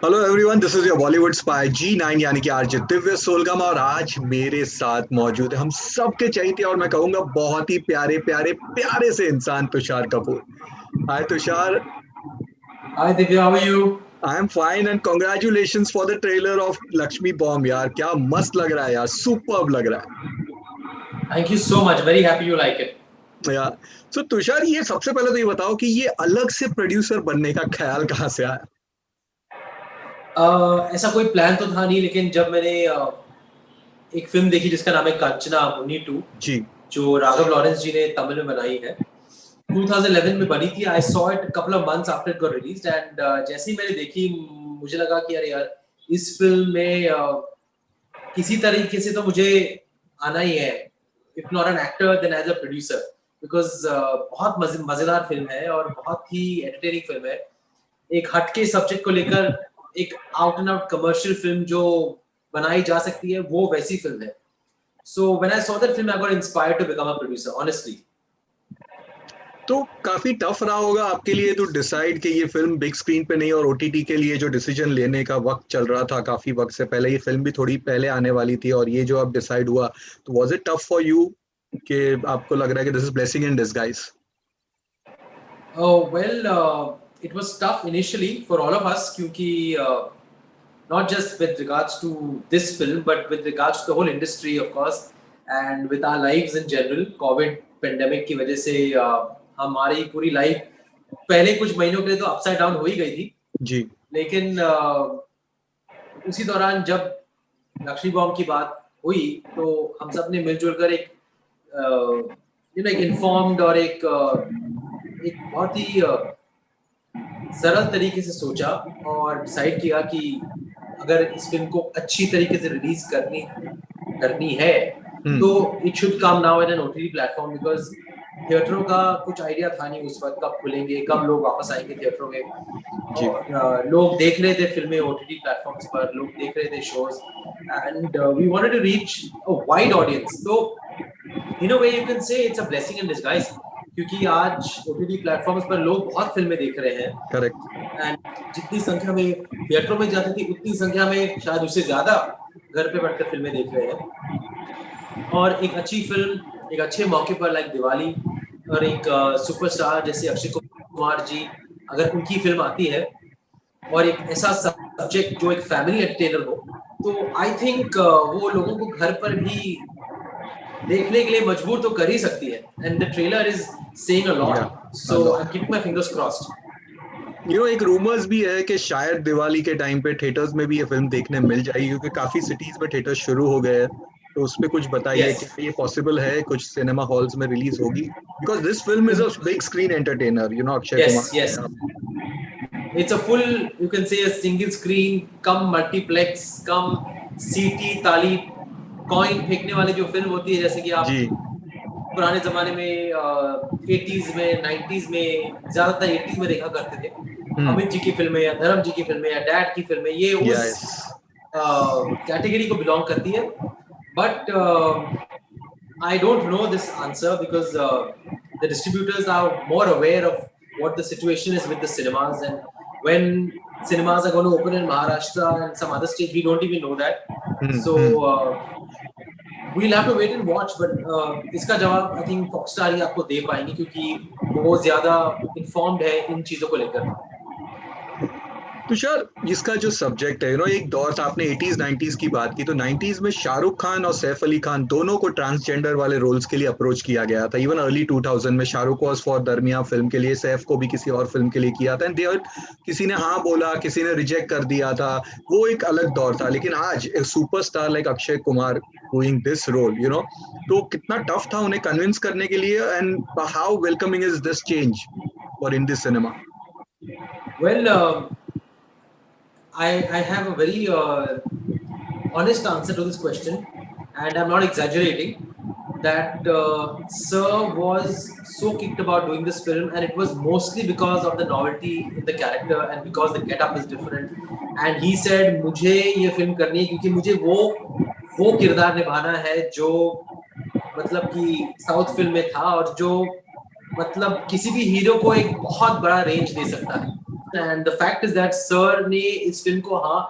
Hello everyone, this is your Bollywood spy G9 यानी कि RJ Divya सोलगमा। और आज मेरे साथ मौजूद है हम सबके चहेते और मैं कहूंगा बहुत ही प्यारे प्यारे प्यारे से इंसान Tushar Kapoor. Hi Tushar. Hi Divya, how are you? I am fine and congratulation for the trailer of Laxmi bomb. यार क्या मस्त लग रहा है यार, सुपर्ब लग रहा Thank you so much. Very happy you like it. है यार। सो तुषार, ये सबसे पहले तो ये बताओ कि ये अलग से प्रोड्यूसर बनने का ख्याल कहाँ से आया? ऐसा कोई प्लान तो था नहीं, लेकिन जब मैंने एक फिल्म देखी जिसका नाम है कंचना मुन्नी 2, जी। जो राघव लॉरेंस जी ने तमिल में बनाई है, 2011 में बनी थी। I saw it couple of months after it got released and जैसे ही मैंने देखी, मुझे लगा कि अरे यार, इस फिल्म में किसी तरीके से तो मुझे आना ही है, if not an actor then as a producer, because बहुत मजेदार फिल्म है और बहुत ही एंटरटेनिंग फिल्म है। एक हटके सब्जेक्ट को लेकर एक out and out commercial film जो बनाई जा सकती है, वो वैसी फिल्म है। So when I saw that film I got inspired to become a producer, honestly. तो काफी टफ रहा होगा आपके लिए तो डिसाइड कि ये फिल्म बिग स्क्रीन पे नहीं और ओटीटी के लिए जो डिसीजन लेने का वक्त चल रहा था काफी वक्त से पहले, ये फिल्म भी थोड़ी पहले आने वाली थी और ये जो अब डिसाइड हुआ, तो was it tough for you कि आपको लग रहा है कि this is blessing in disguise? Oh well, it was tough initially for all of us, क्योंकि not just with regards to this film, but with regards to the whole industry, of course, and with our lives in general. COVID pandemic की वजह से हमारी पूरी life पहले कुछ महीनों के लिए तो अपसाइड डाउन हो ही गई थी। जी। लेकिन उसी दौरान जब लक्ष्मी बॉम्ब की बात हुई, तो हम सब ने मिलजुल कर एक एक इन्फॉर्म्ड और एक बहुत ही सरल तरीके से सोचा और डिसाइड किया कि अगर इस फिल्म को अच्छी तरीके से रिलीज करनी करनी है, तो hmm. It should come now at an OTT platform, because थिएटरों का कुछ आइडिया था नहीं उस वक्त, कब खुलेंगे, कब लोग वापस आएंगे थिएटरों में। जी। और लोग देख रहे थे फिल्में ओटीटी प्लेटफॉर्म्स पर, लोग देख रहे थे shows, and we wanted to reach a wide audience. तो in a way you can say it's a blessing in disguise, क्योंकि आज ओटीटी प्लेटफॉर्म्स पर लोग बहुत फिल्में देख रहे हैं, करेक्ट। एंड जितनी संख्या में थिएटरों में जाती थी, उतनी संख्या में शायद उससे ज्यादा घर पे बैठकर फिल्में देख रहे हैं। और एक अच्छी फिल्म एक अच्छे मौके पर, लाइक दिवाली, और एक सुपरस्टार जैसे अक्षय कुमार जी, अगर उनकी फिल्म आती है और एक ऐसा सब्जेक्ट जो एक फैमिली एंटरटेनर हो, तो आई थिंक वो लोगों को घर पर भी देखने के लिए मजबूर तो कर ही सकती है। And the trailer is saying a ya lot, a so I am lot. Keeping my fingers crossed. एक रूमर्स भी है कि शायद दिवाली के टाइम पे थिएटर्स में भी ये फिल्म देखने मिल जाएगी, क्योंकि काफी सिटीज में थिएटर्स शुरू हो गए हैं। तो उस पे कुछ बताइए यस, कि ये पॉसिबल है कुछ सिनेमा हॉल्स में रिलीज होगी? Because this film is a big screen entertainer, Akshay yes, Kumar yes. है। It's a full, you can say, a single screen, cum multiplex, cum सीटी ताली कॉइन फेंकने वाली जो फिल्म होती है, जैसे कि आप जी। पुराने जमाने में 80s में 90s में, ज्यादातर 80s में देखा करते थे, हम्म। अमित जी की फिल्में या धर्म जी की फिल्में या डैड की फिल्में, ये उस यस। कैटेगरी को बिलोंग करती है। But I don't know this answer because the distributors are more aware of what the situation is with the cinemas, and when cinemas are going to open in Maharashtra and some other states, we don't even know that. So hmm. we'll have to wait and watch. But इसका जवाब I think Foxstar ही आपको दे पाएंगे, क्योंकि वो ज्यादा informed है इन चीजों को लेकर। तुषार, इसका जो सब्जेक्ट है, एक दौर था, आपने 80s 90s की बात की, तो 90s में शाहरुख खान और सैफ अली खान दोनों को ट्रांसजेंडर वाले रोल्स के लिए अप्रोच किया गया था। इवन अर्ली 2000 में शाहरुख वॉज फॉर दरमिया फिल्म के लिए, सैफ को भी किसी और फिल्म के लिए किया था, एंड देयर किसी ने हाँ बोला, किसी ने रिजेक्ट कर दिया था। वो एक अलग दौर था। लेकिन आज एक superstar like Akshay Kumar doing this role, तो कितना टफ था उन्हें कन्विंस करने के लिए, and how welcoming is this change for in this cinema? Well, I have a very honest answer to this question, and I'm not exaggerating. That Sir was so kicked about doing this film, and it was mostly because of the novelty in the character and because the get-up is different. And he said, "मुझे ये film करनी है क्योंकि मुझे वो किरदार निभाना है जो मतलब कि साउथ फिल्म में था, और जो मतलब किसी भी हीरो को एक बहुत बड़ा रेंज दे सकता है।" and the fact is that sir ने इस फिल्म को हाँ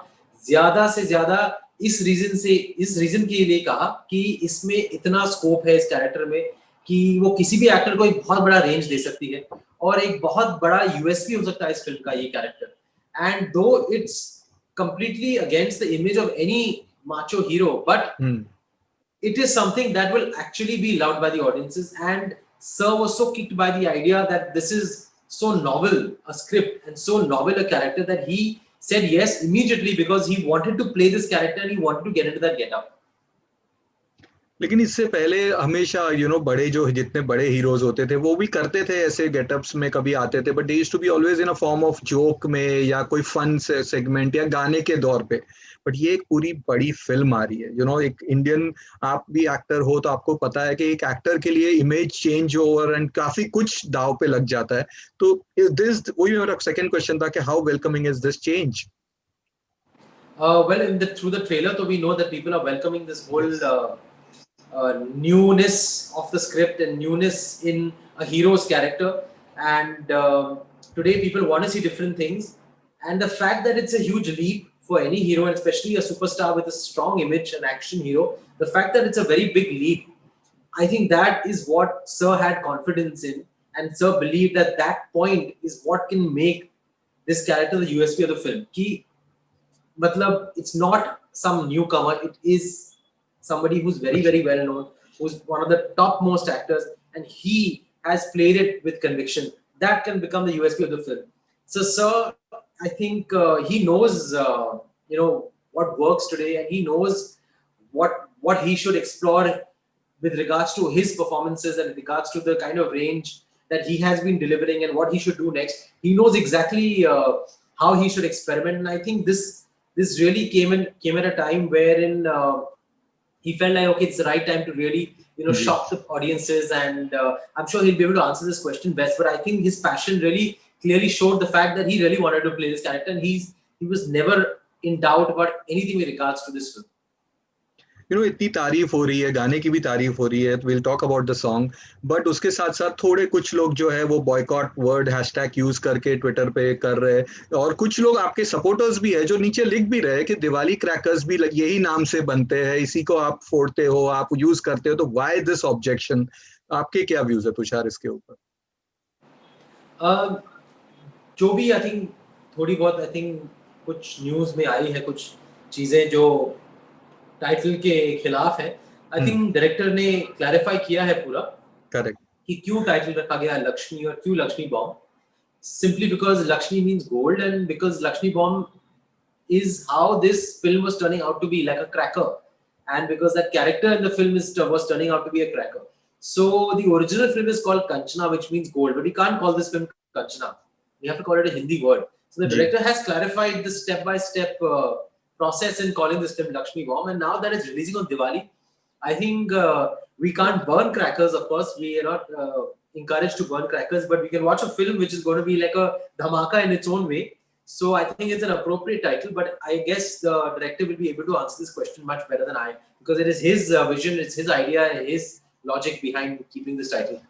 ज्यादा से ज्यादा इस रीजन के लिए कहा कि इसमें इतना स्कोप है इस कैरेक्टर में कि वो किसी भी एक्टर को एक बहुत बड़ा रेंज दे सकती है और एक बहुत बड़ा यूएसपी हो सकता है इस फिल्म का ये कैरेक्टर एंड दो it's completely against the image of any macho hero, but it is something that will actually be loved by the audiences. And Sir was so kicked by the idea that this is so novel a script and so novel a character that he said yes immediately because he wanted to play this character and he wanted to get into that get-up. लेकिन इससे पहले हमेशा बड़े जो जितने बड़े heroes होते थे वो भी करते थे ऐसे गेटअप्स में कभी आते थे but they used to be always in a form of joke में या कोई फन सेगमेंट या गाने के दौर पे बट ये एक पूरी बड़ी फिल्म आ रही है एक इंडियन आप भी एक्टर हो तो आपको पता है कि एक एक्टर के लिए इमेज चेंज ओवर एंड काफी कुछ दाव पे लग जाता है तो दिस वही मेरा सेकंड क्वेश्चन था कि how welcoming is this change well through the trailer so we know that people are welcoming this whole newness of the script and newness in a hero's character and today people want to see different things and the fact that it's a huge leap for any hero and especially a superstar with a strong image an action hero the fact that it's a very big leap I think that is what Sir had confidence in and Sir believed that that point is what can make this character the USP of the film ki matlab it's not some newcomer it is somebody who's very, very well known, who's one of the topmost actors, and he has played it with conviction. That can become the USP of the film. So, Sir, I think he knows, what works today, and he knows what he should explore with regards to his performances and with regards to the kind of range that he has been delivering and what he should do next. He knows exactly how he should experiment, and I think this really came at a time wherein. He felt like okay, it's the right time to really shock the audiences, and I'm sure he'll be able to answer this question best. But I think his passion really clearly showed the fact that he really wanted to play this character, and he was never in doubt about anything with regards to this film. इतनी तारीफ हो रही है गाने की भी तारीफ हो रही है will talk about the song but उसके साथ साथ थोड़े कुछ लोग जो है वो बॉयकॉट वर्ड हैशटैग यूज करके ट्विटर पे कर रहे हैं और कुछ लोग आपके सपोर्टर्स भी है जो नीचे लिख भी रहे हैं कि दिवाली क्रैकर्स भी यही नाम से बनते हैं इसी को आप फोड़ते हो आप यूज करते हो तो व्हाई दिस ऑब्जेक्शन आपके क्या व्यूज है तुषार इसके ऊपर जो भी आई थिंक थोड़ी बहुत आई थिंक कुछ न्यूज में आई है कुछ चीजें जो टाइटल के खिलाफ है आई थिंक डायरेक्टर ने क्लैरिफाई किया है पूरा करेक्ट कि क्यों टाइटल रखा गया है लक्ष्मी और क्यों Lakshmi bomb simply because Lakshmi means gold and because Lakshmi bomb is how this film was turning out to be like a cracker and because that character in the film was turning out to be a cracker so the original film is called Kanchana which means gold but we can't call this film Kanchana we have to call it a Hindi word so the director has clarified the step by step process in calling this film Lakshmi Bomb and now that it's releasing on Diwali I think we can't burn crackers of course we are not encouraged to burn crackers but we can watch a film which is going to be like a dhamaka in its own way so I think it's an appropriate title but I guess the director will be able to answer this question much better than I because it is his vision it's his idea his logic behind keeping this title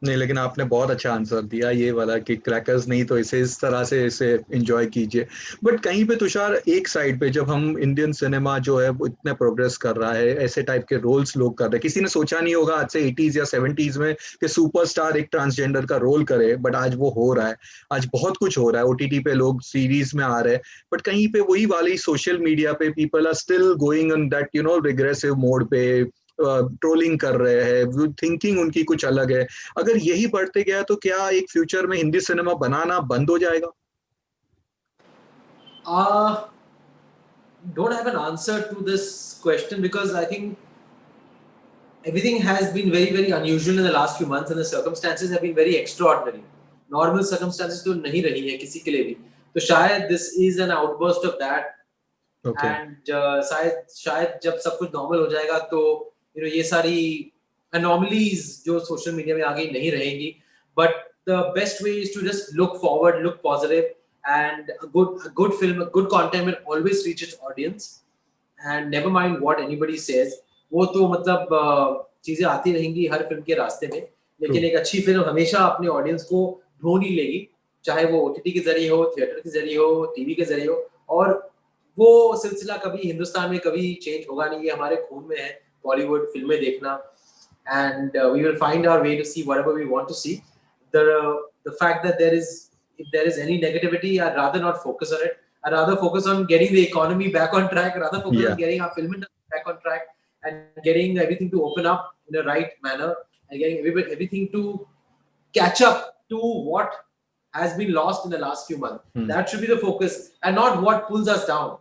नहीं लेकिन आपने बहुत अच्छा answer दिया ये वाला कि crackers नहीं तो इसे इस तरह से इसे एंजॉय कीजिए बट कहीं पे तुषार एक साइड पे जब हम इंडियन सिनेमा जो है वो इतने प्रोग्रेस कर रहा है ऐसे टाइप के रोल्स लोग कर रहे हैं किसी ने सोचा नहीं होगा आज से 80s या 70s में कि सुपरस्टार एक ट्रांसजेंडर का रोल करे बट आज वो हो रहा है आज बहुत कुछ हो रहा है ओटीटी पे लोग सीरीज में आ रहे हैं बट कहीं पे वही वाली सोशल मीडिया पे people are still going on that regressive mode पे ट्रोलिंग कर रहे हैं थिंकिंग उनकी कुछ अलग है अगर यही बढ़ते गया तो क्या एक फ्यूचर में हिंदी सिनेमा बनाना बंद हो जाएगा don't have an answer to this question because I think everything has been very very unusual in the last few months and the circumstances have been very extraordinary normal circumstances तो नहीं रही है किसी के लिए भी तो शायद this is an outburst of that okay. and शायद जब सब कुछ नॉर्मल हो जाएगा तो ये सारी anomalies जो सोशल मीडिया में आगे नहीं रहेंगी but the best way is to just look forward look positive and a good film a good content will always reach its audience and never mind what anybody says वो तो मतलब चीजें आती रहेंगी हर फिल्म के रास्ते में लेकिन एक अच्छी फिल्म हमेशा अपने ऑडियंस को ढूंढ ही लेगी चाहे वो OTT के जरिए हो, थिएटर के जरिए हो, टीवी के जरिए हो, और वो सिलसिला कभी हिंदुस्तान में कभी चेंज होगा नहीं, ये हमारे खून में है बॉलीवुड फिल्में देखना, and we will find our way to see whatever we want to see. The fact that if there is any negativity, I'd rather not focus on it. I'd rather focus on getting the economy back on track, rather focus on getting our film industry back on track, and getting everything to open up in a right manner, and getting everything to catch up to what has been lost in the last few months. That should be the focus, and not what pulls us down.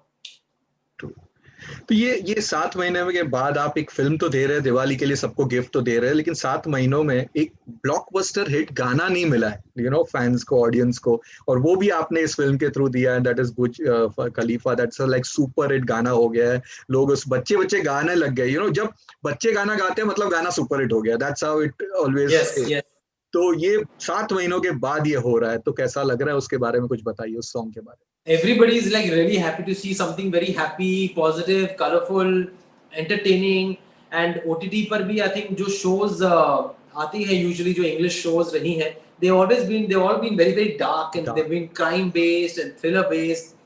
तो ये 7 महीने के बाद आप एक film तो दे रहे हैं, दिवाली के लिए सबको गिफ्ट तो दे रहे हैं, लेकिन 7 महीनों में एक ब्लॉकबस्टर हिट गाना नहीं मिला है, यू नो, फैंस को, ऑडियंस को, और वो भी आपने इस फिल्म के थ्रू दिया है, that is Burj Khalifa. That's like super hit गाना हो गया है, लोग उस बच्चे गाने लग गए, यू नो, जब बच्चे गाना गाते हैं मतलब गाना सुपर हिट हो गया, दैट्स हाउ इट ऑलवेज। तो ये 7 महीनों के बाद ये हो रहा है, तो कैसा लग रहा है, उसके बारे में कुछ बताइए, उस सॉन्ग के बारे में। Everybody is like really happy to see something very happy, positive, colorful, entertaining, and OTT पर भी I think जो shows आती हैं usually, जो English shows रही हैं, they've all been very very dark, and they've been crime based and thriller based.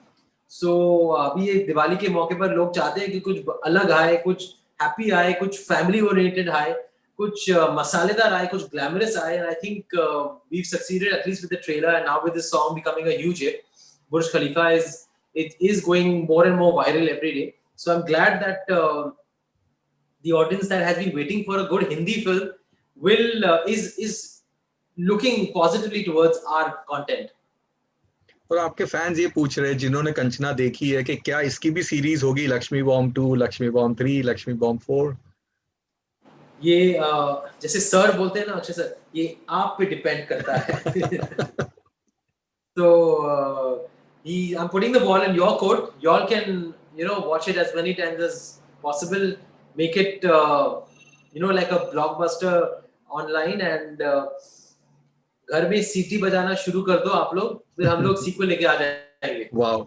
So अभी ये दिवाली के मौके पर लोग चाहते हैं कि कुछ अलग आए, कुछ happy आए, कुछ family oriented आए, कुछ मसालेदार आए, कुछ glamorous आए, and I think we've succeeded at least with the trailer, and now with this song becoming a huge hit. Burj Khalifa is going more and more viral every day. So I'm glad that the audience that has been waiting for a good Hindi film is looking positively towards our content. और आपके fans ये पूछ रहे हैं जिन्होंने कंचना देखी है कि क्या इसकी भी सीरीज होगी, Lakshmi bomb 2, Lakshmi bomb 3, Lakshmi bomb 4? ये जैसे सर बोलते हैं ना अक्षय सर, ये आप पे डिपेंड करता है। So I'm putting the ball in your court. Y'all can, watch it as many times as possible. Make it, like a blockbuster online, and घर में सीटी बजाना शुरू कर दो आप लोग, फिर हम लोग सीक्वल लेके आ जाएंगे। Wow.